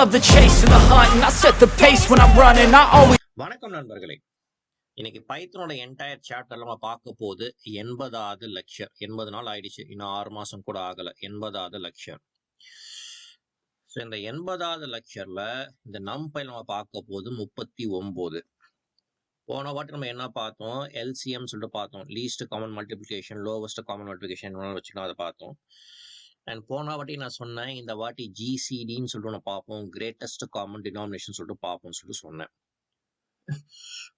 love the chase and the hunt, and I set the pace when I'm running. I always. வணக்கம் நண்பர்களே. இன்னைக்கு பைத்தனோட entire சாப்டர்ல நம்ம பார்க்க போது 80வது லெக்சர். 80 நாள் ஆயிடுச்சு, இன்னும் 6 மாசம் கூட ஆகல. 80வது லெக்சர். ஸோ இந்த 80வது லெக்சர்ல இந்த NumPy நம்ம பார்க்க போது 39. போன வாட்டி நம்ம என்ன பார்த்தோம்? எல்சிஎம் சொல்லிட்டு பார்த்தோம். Least common multiplication, lowest common multiplication வச்சுக்கலாம், அதை பார்த்தோம். அண்ட் போன வாட்டி நான் சொன்னேன், இந்த வாட்டி ஜிசிடின்னு சொல்லிட்டு ஒன்று பார்ப்போம், கிரேட்டஸ்ட் காமன் டினாமினேஷன் சொல்லிட்டு பார்ப்போம்னு சொல்லிட்டு சொன்னேன்.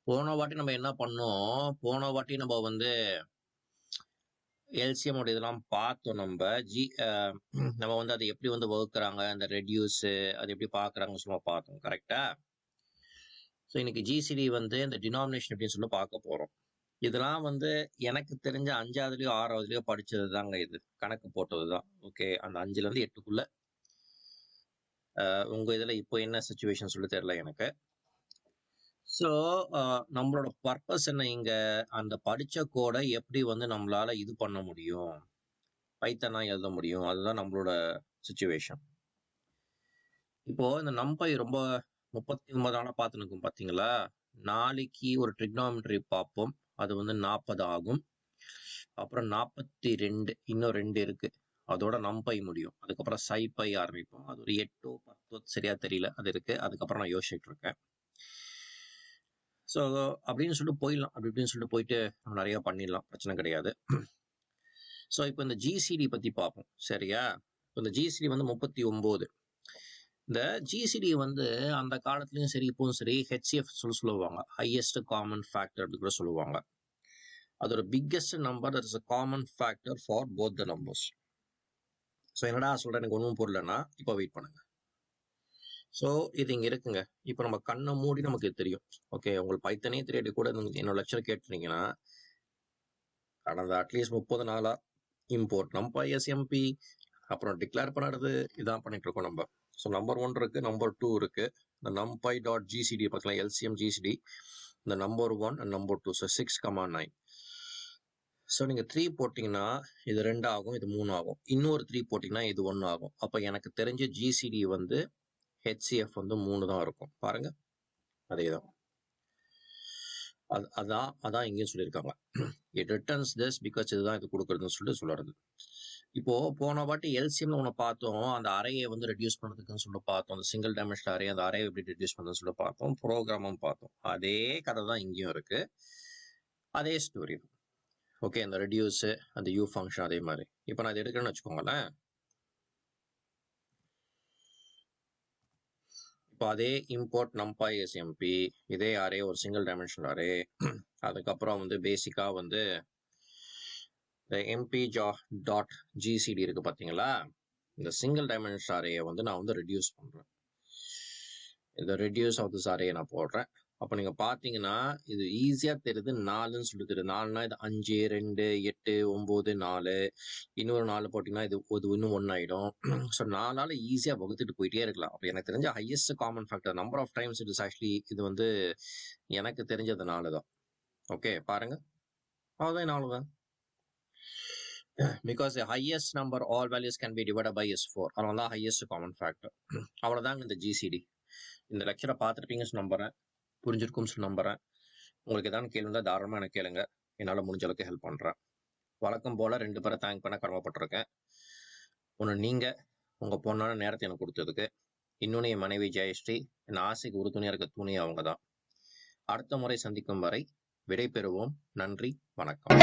போன வாட்டி நம்ம என்ன பண்ணோம்? போன வாட்டி நம்ம வந்து எல்சிஎம் இதெல்லாம் பார்த்தோம். நம்ம வந்து அதை எப்படி வந்து வகுக்கிறாங்க, அந்த ரெடியூஸ் அது எப்படி பார்க்குறாங்கன்னு சொல்லி பார்த்தோம். கரெக்டா? ஸோ இன்னைக்கு ஜிசிடி வந்து இந்த டினாமினேஷன் எப்படின்னு சொல்லி பார்க்க போகிறோம். இதெல்லாம் வந்து எனக்கு தெரிஞ்ச 5ஆவதுலயோ 6ஆவதுலயோ படிச்சது தாங்க. இது கணக்கு போட்டது தான். ஓகே, அந்த 5லேருந்து 8க்குள்ள. உங்க இதுல இப்போ என்ன சிச்சுவேஷன் சொல்லி தெரியல எனக்கு. ஸோ நம்மளோட பர்பஸ் என்ன? இங்க அந்த படிச்ச கோடை எப்படி வந்து நம்மளால இது பண்ண முடியும், பைத்தனா எழுத முடியும், அதுதான் நம்மளோட சிச்சுவேஷன். இப்போ இந்த NumPy ரொம்ப 39 நாளா பார்த்துனுக்கும் பார்த்தீங்களா? நாளைக்கு ஒரு ட்ரிக்னாமெட்ரி பார்ப்போம், அது வந்து 40 ஆகும். அப்புறம் 42, இன்னும் 2 இருக்கு, அதோட NumPy முடியும். அதுக்கப்புறம் SciPy ஆரம்பிப்போம், அது ஒரு 8 10 சரியா தெரியல, அது இருக்கு. அதுக்கப்புறம் நான் யோசிச்சுட்டு இருக்கேன். ஸோ அப்படின்னு சொல்லிட்டு போயிடலாம், அப்படி இப்படின்னு சொல்லிட்டு போயிட்டு நம்ம நிறைய பண்ணிடலாம், பிரச்சனை கிடையாது. ஸோ இப்போ இந்த ஜிசிடி பத்தி பார்ப்போம், சரியா? இந்த ஜிசிடி வந்து 39. இந்த ஜிசிடி வந்து அந்த காலத்துலயும் சரி இப்பவும் சரி ஹெச்சிஎஃப் சொல்லுவாங்க, ஹையஸ்ட் காமன் ஃபேக்டர் அப்படி கூட சொல்லுவாங்க. அதோட biggest number, that is a common factor for both the numbers. So என்னடா சொல்றேன், எனக்கு ஒன்றும் புரியலன்னா இப்போ வெயிட் பண்ணுங்க. ஸோ இது இங்க இருக்குங்க. இப்போ நம்ம கண்ணை மூடி நமக்கு தெரியும். ஓகே, உங்களுக்கு பைத்தனே தெரியாட்டி கூட என்னோட லெக்சர் கேட்டுருந்தீங்கன்னா, கடந்த அட்லீஸ்ட் 30 நாளா இம்போர்ட் NumPy எஸ்எம்பி அப்புறம் டிக்ளேர் பண்ணுறது இதான் பண்ணிட்டு இருக்கோம் நம்ம. ஸோ நம்பர் 1 இருக்கு, நம்பர் 2 இருக்கு. இந்த NumPy.gcd பார்க்கலாம், எல்சிஎம் ஜிசிடி, இந்த number 1 and number 2. So 6,9. So நீங்க 3 போட்டிங்கன்னா இது 2 ஆகும், இது 3 ஆகும். இன்னொரு 3 போட்டிங்கன்னா இது 1 ஆகும். அப்போ எனக்கு தெரிஞ்ச ஜிசிடி வந்து ஹெச்சிஎஃப் வந்து 3 தான் இருக்கும். பாருங்க, அதே தான். அதான் இங்கேயும் சொல்லியிருக்காங்க. இட் ரிட்டர்ன்ஸ் திஸ் பிகாஸ் இதுதான் இது கொடுக்குறதுன்னு சொல்லிட்டு சொல்லுறது. இப்போ போன வாட்டி எல்சிஎம்ல ஒன்று பார்த்தோம், அந்த அறையை வந்து ரெடியூஸ் பண்ணுறதுக்குன்னு சொல்லிட்டு பார்த்தோம். அந்த சிங்கிள் டைமென்ஷனல் அரே, அந்த அறையை எப்படி ரெடியூஸ் பண்ணுறதுன்னு சொல்லிட்டு பார்த்தோம். ப்ரோக்ராமும் பார்த்தோம். அதே கதை தான் இங்கேயும் இருக்கு, அதே ஸ்டோரி தான். ஓகே, அந்த ரெடியூஸ், அந்த யூ ஃபங்க்ஷன் அதே மாதிரி. இப்போ நான் இதை எடுக்கிறேன்னு வச்சுக்கோங்களேன். இப்போ அதே இம்போர்ட் NumPy எஸ்எம்பி, இதே அரே, ஒரு சிங்கிள் டைமென்ஷனல் அரே. அதுக்கப்புறம் வந்து பேசிக்கா வந்து இந்த mp.gcd இருக்கு பார்த்தீங்களா? இந்த சிங்கிள் டைமென்ஷனல் அரேயை வந்து நான் வந்து ரெடியூஸ் பண்றேன். இந்த ரெடியூஸ் ஆஃப் திஸ் அரேயை நான் போடுறேன். அப்போ நீங்க பாத்தீங்கன்னா இது ஈஸியா தெரியுது, 4ன்னு சொல்லிட்டு தெரியுது. 4னா இது 5 2 8 9 4, இன்னொரு 4 போட்டீங்கன்னா இது இன்னும் 1 ஆயிடும். ஸோ 4ஆல ஈஸியா வகுத்துட்டு போயிட்டே இருக்கலாம். அப்போ எனக்கு தெரிஞ்ச highest common factor number of times it is actually, இது வந்து எனக்கு தெரிஞ்சது 4 தான். ஓகே, பாருங்க, அவ்வளோதான், 4 தான். Because the highest number all values can be divided by is 4. அதனால தான் highest common factor. அவ்வளோதாங்க இந்த ஜிசிடி. இந்த லெக்சரை பார்த்துருப்பீங்கன்னு நம்புறேன், புரிஞ்சிருக்கும்னு சொல்லி நம்புறேன். உங்களுக்கு ஏதாவது கேள்வி இருந்தால் தாராளமாக எனக்கு கேளுங்க, என்னால் முடிஞ்ச அளவுக்கு ஹெல்ப் பண்ணுறேன். வழக்கம் போல் 2 பேரை தேங்க் பண்ண கடமைப்பட்டிருக்கேன். ஒன்று நீங்கள் உங்கள் பொண்ணான நேரத்தை எனக்கு கொடுத்ததுக்கு, இன்னொன்று என் மனைவி ஜெயஸ்ரீ, என் ஆசைக்கு உறுதுணையாக இருக்க துணை அவங்க தான். அடுத்த முறை சந்திக்கும் வரை விடை பெறுவோம். நன்றி, வணக்கம்.